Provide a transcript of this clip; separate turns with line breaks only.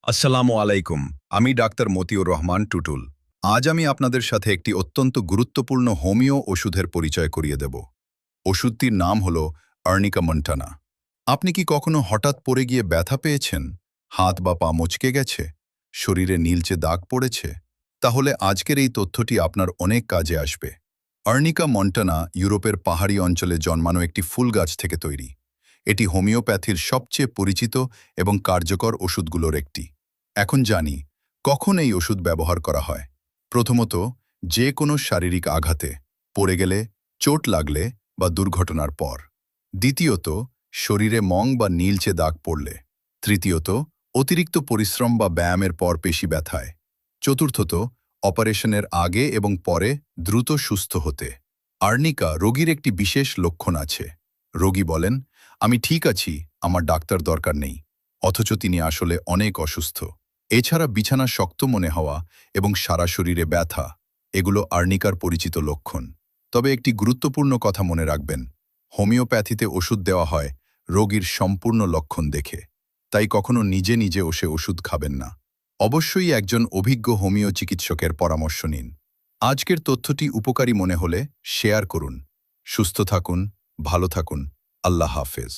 আসসালামু আলাইকুম। আমি ডাক্তার মতিউর রহমান টুটুল। আজ আমি আপনাদের সাথে একটি অত্যন্ত গুরুত্বপূর্ণ হোমিও ওষুধের পরিচয় করিয়ে দেব। ওষুধটির নাম হল আর্নিকা মন্টানা। আপনি কি কখনো হঠাৎ পড়ে গিয়ে ব্যথা পেয়েছেন? হাত বা পা মচকে গেছে? শরীরে নীলচে দাগ পড়েছে? তাহলে আজকের এই তথ্যটি আপনার অনেক কাজে আসবে। আর্নিকা মন্টানা ইউরোপের পাহাড়ি অঞ্চলে জন্মানো একটি ফুল গাছ থেকে তৈরি। এটি হোমিওপ্যাথির সবচেয়ে পরিচিত এবং কার্যকর ওষুধগুলোর একটি। এখন জানি কখন এই ওষুধ ব্যবহার করা হয়। প্রথমত, যে কোনো শারীরিক আঘাতে, পড়ে গেলে, চোট লাগলে বা দুর্ঘটনার পর। দ্বিতীয়ত, শরীরে মং বা নীলচে দাগ পড়লে। তৃতীয়ত, অতিরিক্ত পরিশ্রম বা ব্যায়ামের পর পেশি ব্যথায়। চতুর্থত, অপারেশনের আগে এবং পরে দ্রুত সুস্থ হতে। আর্নিকা রোগীর একটি বিশেষ লক্ষণ আছে। রোগী বলেন, আমি ঠিক আছি, আমার ডাক্তার দরকার নেই। অথচ তিনি আসলে অনেক অসুস্থ। এছাড়া বিছানা শক্ত মনে হওয়া এবং সারা শরীরে ব্যথা, এগুলো আর্নিকার পরিচিত লক্ষণ। তবে একটি গুরুত্বপূর্ণ কথা মনে রাখবেন, হোমিওপ্যাথিতে ওষুধ দেওয়া হয় রোগীর সম্পূর্ণ লক্ষণ দেখে। তাই কখনো নিজে নিজে ওষুধ খাবেন না। অবশ্যই একজন অভিজ্ঞ হোমিও চিকিৎসকের পরামর্শ নিন। আজকের তথ্যটি উপকারী মনে হলে শেয়ার করুন। সুস্থ থাকুন, ভালো থাকুন। আল্লাহ হাফেজ।